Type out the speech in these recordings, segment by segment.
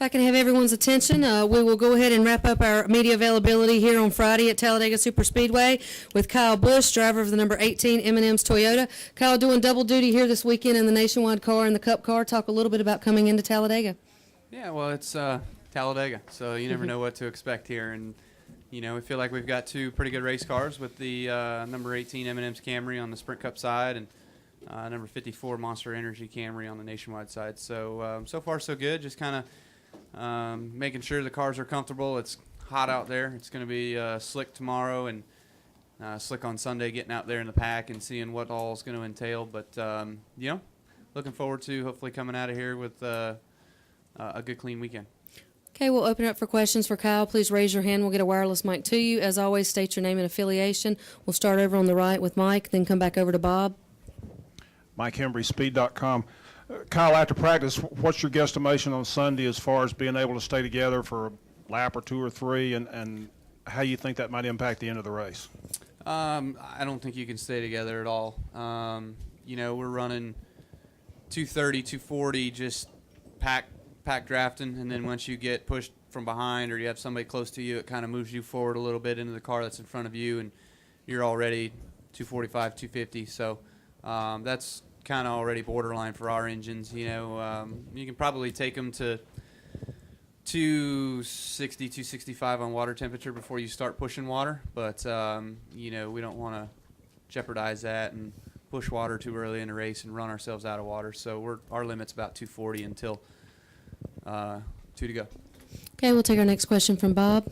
If I can have everyone's attention, we will go ahead and wrap up our media availability here on Friday at Talladega Superspeedway with Kyle Busch, driver of the number 18 M&M's Toyota. Kyle doing double duty here this weekend in the Nationwide car and the Cup car. Talk a little bit about coming into Talladega. Yeah, well, it's Talladega, so you never know what to expect here. And, you know, we feel like we've got two pretty good race cars with the number 18 M&M's Camry on the Sprint Cup side and number 54 Monster Energy Camry on the Nationwide side. So, so far so good, just kind of making sure the cars are comfortable. It's hot out there. It's going to be slick tomorrow and slick on Sunday, getting out there in the pack and seeing what all is going to entail. But, you know, looking forward to hopefully coming out of here with a good, clean weekend. Okay, we'll open it up for questions for Kyle. Please raise your hand. We'll get a wireless mic to you. As always, state your name and affiliation. We'll start over on the right with Mike, then come back over to Bob. Mike Hembry, Speed.com. Kyle, after practice, what's your guesstimation on Sunday as far as being able to stay together for a lap or two or three, and how you think that might impact the end of the race? I don't think you can stay together at all. You know, we're running 230, 240, just pack drafting, and then once you get pushed from behind or you have somebody close to you, it kind of moves you forward a little bit into the car that's in front of you, and you're already 245, 250. So that's kind of already borderline for our engines. You know, you can probably take them to 260, 265 on water temperature before you start pushing water, but you know, we don't want to jeopardize that and push water too early in the race and run ourselves out of water. So our limit's about 240 until 2 to go. Okay, we'll take our next question from Bob.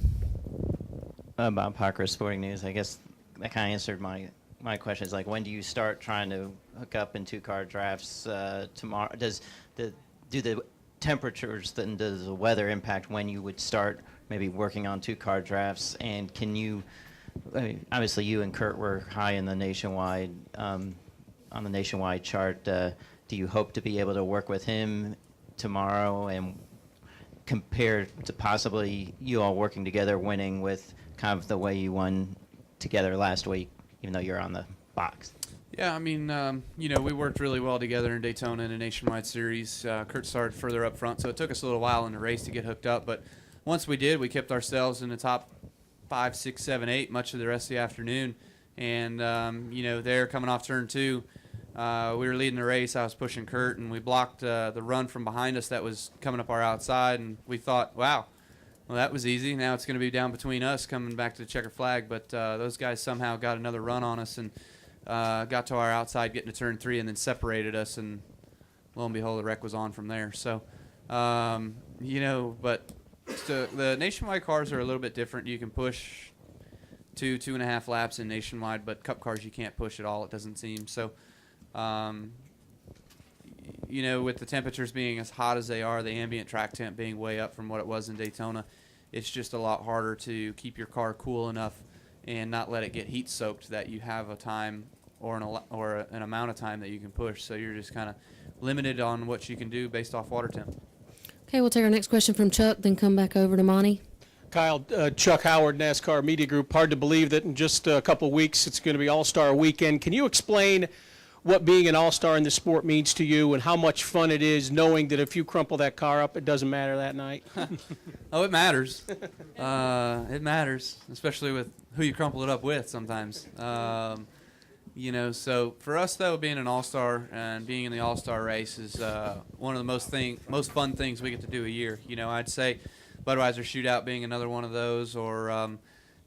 Bob Parker, Sporting News. I guess that kind of answered my question. Is like, when do you start trying to hook up in two-car drafts tomorrow? Do the temperatures and does the weather impact when you would start maybe working on two-car drafts? And can you, I mean, obviously you and Kurt were high in the nationwide on the nationwide chart. Do you hope to be able to work with him tomorrow and compare to possibly you all working together, winning with kind of the way you won together last week, even though you're on the box? Yeah, I mean, you know, we worked really well together in Daytona in a nationwide series. Kurt started further up front, so it took us a little while in the race to get hooked up. But once we did, we kept ourselves in the top 5, 6, 7, 8 much of the rest of the afternoon. And, you know, there coming off turn 2, we were leading the race. I was pushing Kurt, and we blocked the run from behind us that was coming up our outside. And we thought, wow, well, that was easy. Now it's going to be down between us coming back to the checker flag. But those guys somehow got another run on us and got to our outside, getting to turn 3, and then separated us. And lo and behold, the wreck was on from there. So, you know, but the nationwide cars are a little bit different. You can push 2.5 laps in nationwide, but Cup cars you can't push at all, it doesn't seem. So, you know, with the temperatures being as hot as they are, the ambient track temp being way up from what it was in Daytona, it's just a lot harder to keep your car cool enough and not let it get heat soaked that you have a time or an amount of time that you can push. So you're just kind of limited on what you can do based off water temp. Okay, we'll take our next question from Chuck, then come back over to Monty. Kyle, Chuck Howard, NASCAR Media Group. Hard to believe that in just a couple of weeks it's going to be All-Star Weekend. Can you explain what being an all-star in the sport means to you and how much fun it is knowing that if you crumple that car up, it doesn't matter that night? Oh, it matters. It matters, especially with who you crumple it up with sometimes. You know, so for us, though, being an all-star and being in the all-star race is one of the most fun things we get to do a year. You know, I'd say Budweiser Shootout being another one of those, or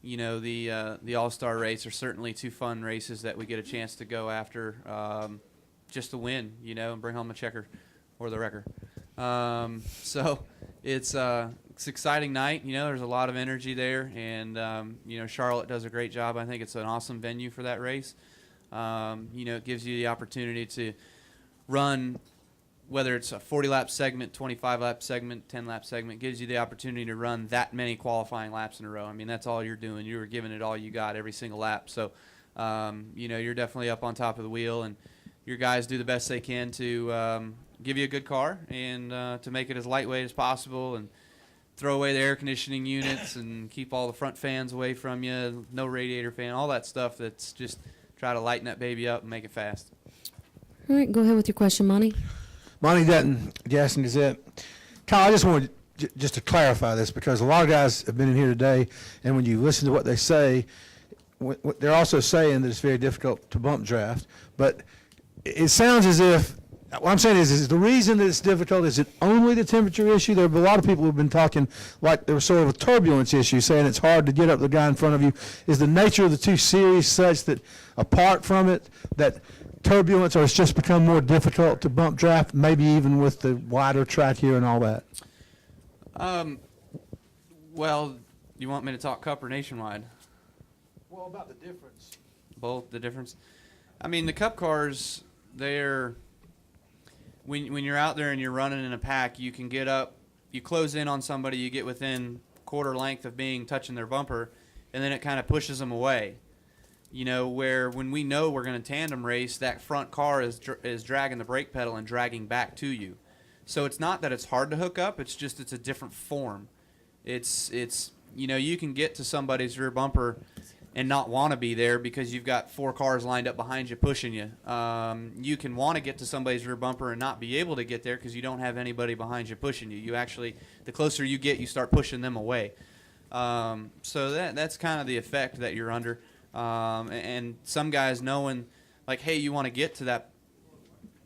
you know, the All-Star race are certainly two fun races that we get a chance to go after just to win, you know, and bring home a checker or the wrecker. So it's an exciting night. You know, there's a lot of energy there, and, you know, Charlotte does a great job. I think it's an awesome venue for that race. You know, it gives you the opportunity to run, whether it's a 40-lap segment, 25-lap segment, 10-lap segment, gives you the opportunity to run that many qualifying laps in a row. I mean, that's all you're doing. You were giving it all you got every single lap. So, you know, you're definitely up on top of the wheel, and your guys do the best they can to give you a good car and to make it as lightweight as possible and throw away the air conditioning units and keep all the front fans away from you, no radiator fan, all that stuff that's just try to lighten that baby up and make it fast. All right, go ahead with your question, Monty. Monty Dutton, Jackson Gazette. Kyle, I just want to just to clarify this, because a lot of guys have been in here today, and when you listen to what they say, they're also saying that it's very difficult to bump draft. But it sounds as if, what I'm saying is the reason that it's difficult, is it only the temperature issue? There have been a lot of people who've been talking like there was sort of a turbulence issue, saying it's hard to get up the guy in front of you. Is the nature of the two series such that, apart from it, that turbulence, or it's just become more difficult to bump draft, maybe even with the wider track here and all that? Well, you want me to talk Cup or Nationwide? Well, about the difference. Both, the difference. I mean, the Cup cars, they're when you're out there and you're running in a pack, you can get up, you close in on somebody, you get within quarter length of touching their bumper, and then it kind of pushes them away. You know, where when we know we're going to tandem race, that front car is dragging the brake pedal and dragging back to you. So it's not that it's hard to hook up, it's just it's a different form. It's you know, you can get to somebody's rear bumper and not want to be there because you've got 4 cars lined up behind you pushing you. You can want to get to somebody's rear bumper and not be able to get there because you don't have anybody behind you pushing you. You actually, the closer you get, you start pushing them away. So that's kind of the effect that you're under. And some guys knowing, like, hey, you want to get to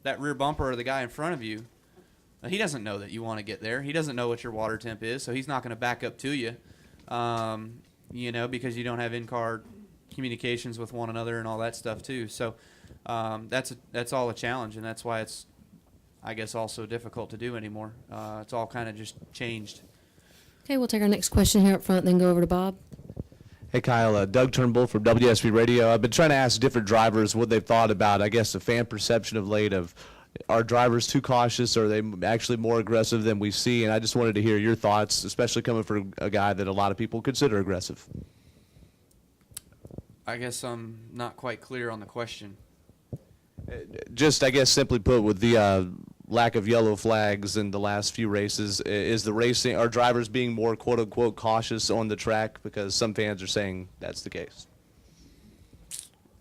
that rear bumper or the guy in front of you, he doesn't know that you want to get there. He doesn't know what your water temp is, so he's not going to back up to you. You know, because you don't have in-car communications with one another and all that stuff too. So that's all a challenge, and that's why it's, I guess, also difficult to do anymore. It's all kind of just changed. Okay, we'll take our next question here up front, then go over to Bob. Hey, Kyle. Doug Turnbull from WSB Radio. I've been trying to ask different drivers what they've thought about, I guess, the fan perception of late of, are drivers too cautious, or are they actually more aggressive than we see? And I just wanted to hear your thoughts, especially coming from a guy that a lot of people consider aggressive. I guess I'm not quite clear on the question. Just, I guess, simply put, with the lack of yellow flags in the last few races, are drivers being more quote-unquote cautious on the track? Because some fans are saying that's the case.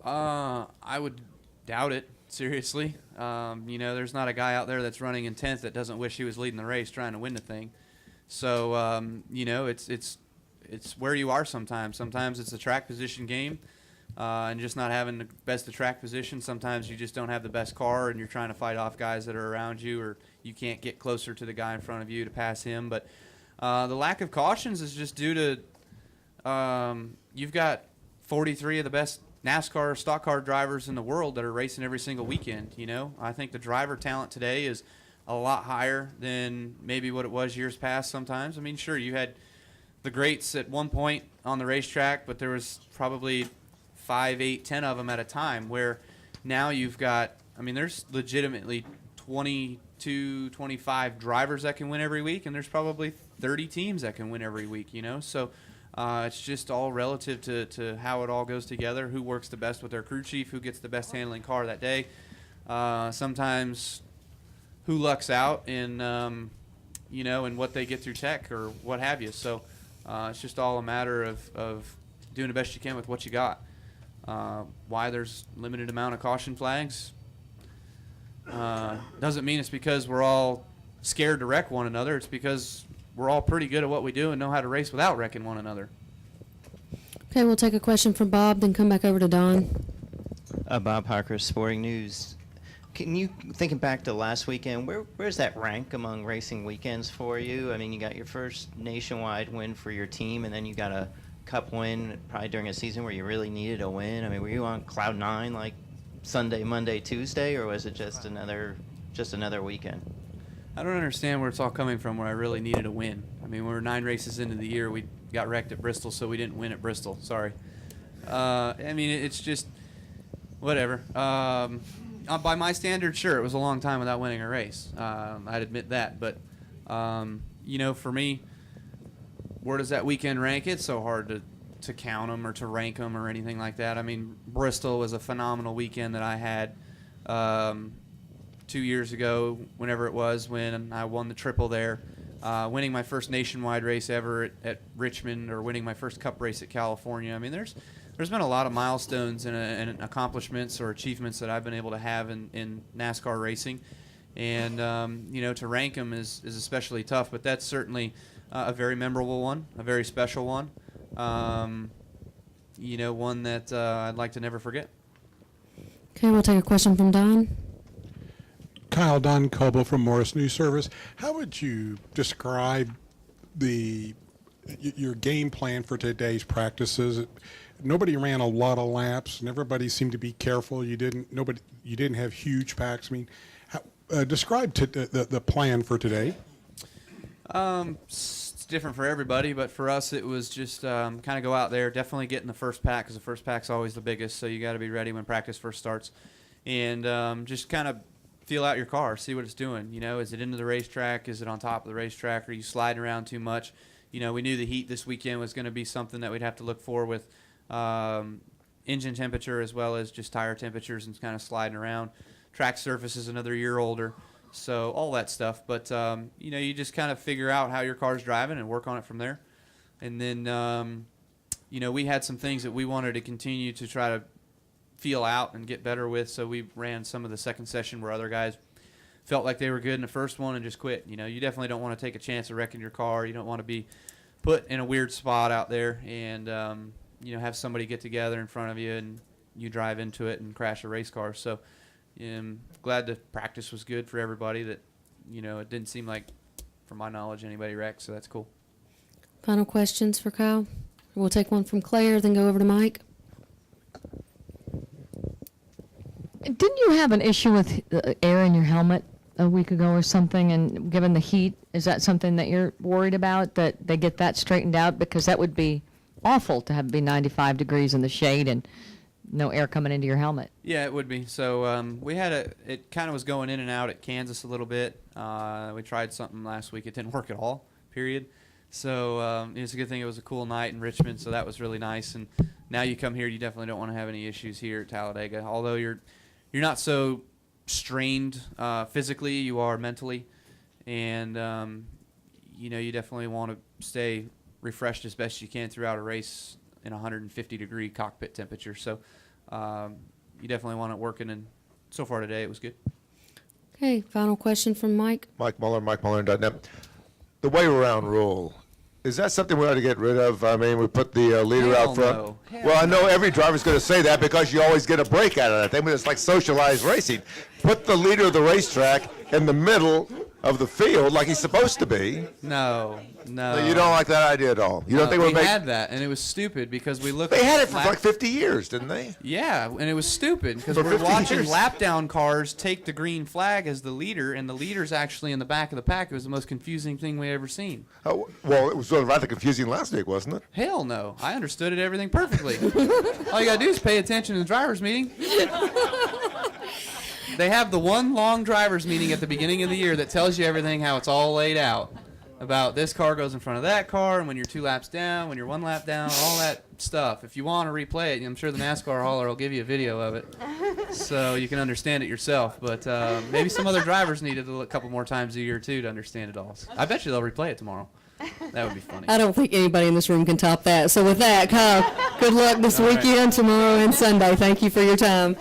I would doubt it, seriously. You know, there's not a guy out there that's running in 10th that doesn't wish he was leading the race trying to win the thing. So, you know, it's where you are sometimes. Sometimes it's a track position game, and just not having the best of track position. Sometimes you just don't have the best car, and you're trying to fight off guys that are around you, or you can't get closer to the guy in front of you to pass him. But the lack of cautions is just due to you've got 43 of the best NASCAR stock car drivers in the world that are racing every single weekend. You know, I think the driver talent today is a lot higher than maybe what it was years past sometimes. I mean, sure, you had the greats at one point on the racetrack, but there was probably 5, 8, 10 of them at a time, where now you've got, I mean, there's legitimately 22, 25 drivers that can win every week, and there's probably 30 teams that can win every week, you know? So it's just all relative to how it all goes together, who works the best with their crew chief, who gets the best handling car that day. Sometimes who lucks out in, you know, in what they get through tech or what have you. So it's just all a matter of doing the best you can with what you got. Why there's limited amount of caution flags doesn't mean it's because we're all scared to wreck one another. It's because we're all pretty good at what we do and know how to race without wrecking one another. Okay, we'll take a question from Bob, then come back over to Don. Bob Parker, Sporting News. Can you, thinking back to last weekend, where's that rank among racing weekends for you? I mean, you got your first nationwide win for your team, and then you got a Cup win probably during a season where you really needed a win. I mean, were you on cloud 9 like Sunday, Monday, Tuesday, or was it just another weekend? I don't understand where it's all coming from where I really needed a win. I mean, we were 9 races into the year. We got wrecked at Bristol, so we didn't win at Bristol. Sorry. I mean, it's just whatever. By my standards, sure, it was a long time without winning a race. I'd admit that. But, you know, for me, where does that weekend rank? It's so hard to count them or to rank them or anything like that. I mean, Bristol was a phenomenal weekend that I had 2 years ago, whenever it was, when I won the triple there. Winning my first nationwide race ever at Richmond, or winning my first Cup race at California. I mean, there's been a lot of milestones and accomplishments or achievements that I've been able to have in NASCAR racing. And to rank them is especially tough, but that's certainly a very memorable one, a very special one. One that I'd like to never forget. Okay, we'll take a question from Don. Kyle, Don Coble from Morris News Service. How would you describe your game plan for today's practices? Nobody ran a lot of laps, and everybody seemed to be careful. You didn't have huge packs. I mean, describe the plan for today. It's different for everybody, but for us it was just kind of go out there, definitely get in the first pack, because the first pack's always the biggest, so you got to be ready when practice first starts, and just kind of feel out your car, see what it's doing. Is it into the racetrack? Is it on top of the racetrack? Are you sliding around too much? We knew the heat this weekend was going to be something that we'd have to look for with engine temperature as well as just tire temperatures and kind of sliding around. Track surface is another year older, so all that stuff. But, you just kind of figure out how your car's driving and work on it from there. And then, we had some things that we wanted to continue to try to feel out and get better with, so we ran some of the second session where other guys felt like they were good in the first one and just quit. You definitely don't want to take a chance of wrecking your car. You don't want to be put in a weird spot out there and, have somebody get together in front of you and you drive into it and crash a race car. So I'm glad the practice was good for everybody, that, it didn't seem like, from my knowledge, anybody wrecked, so that's cool. Final questions for Kyle? We'll take one from Claire, then go over to Mike. Didn't you have an issue with air in your helmet a week ago or something? And given the heat, is that something that you're worried about, that they get that straightened out? Because that would be awful to have it be 95 degrees in the shade and no air coming into your helmet. Yeah, it would be. So we had it kind of was going in and out at Kansas a little bit. We tried something last week. It didn't work at all, period. So it's a good thing it was a cool night in Richmond, so that was really nice. And now you come here, you definitely don't want to have any issues here at Talladega. Although you're not so strained physically, you are mentally. And, you definitely want to stay refreshed as best you can throughout a race in 150-degree cockpit temperature. So you definitely want it working, and so far today it was good. Okay, final question from Mike. Mike Muller, MikeMuller.net. The way around rule, is that something we ought to get rid of? I mean, we put the leader Hell out front. no. Hell Well, I know no. every driver's going to say that because you always get a break out of that thing, but it's like socialized racing. Put the leader of the racetrack in the middle of the field like he's supposed to be. No. You don't like that idea at all? You don't think it we would make... had that, and it was stupid because we looked. They had it at for like 50 years, didn't they? Yeah, and it was stupid because For we're 50 watching years. lap down cars take the green flag as the leader, and the leader's actually in the back of the pack. It was the most confusing thing we ever seen. Oh, well, it was sort of rather confusing last week, wasn't it? Hell no. I understood everything perfectly. All you got to do is pay attention to the driver's meeting. They have the one long driver's meeting at the beginning of the year that tells you everything, how it's all laid out. About this car goes in front of that car, and when you're 2 laps down, when you're 1 lap down, all that stuff. If you want to replay it, I'm sure the NASCAR hauler will give you a video of it so you can understand it yourself. But maybe some other drivers need it a couple more times a year, too, to understand it all. I bet you they'll replay it tomorrow. That would be funny. I don't think anybody in this room can top that. So with that, Kyle, good luck this weekend, tomorrow, and Sunday. Thank you for your time.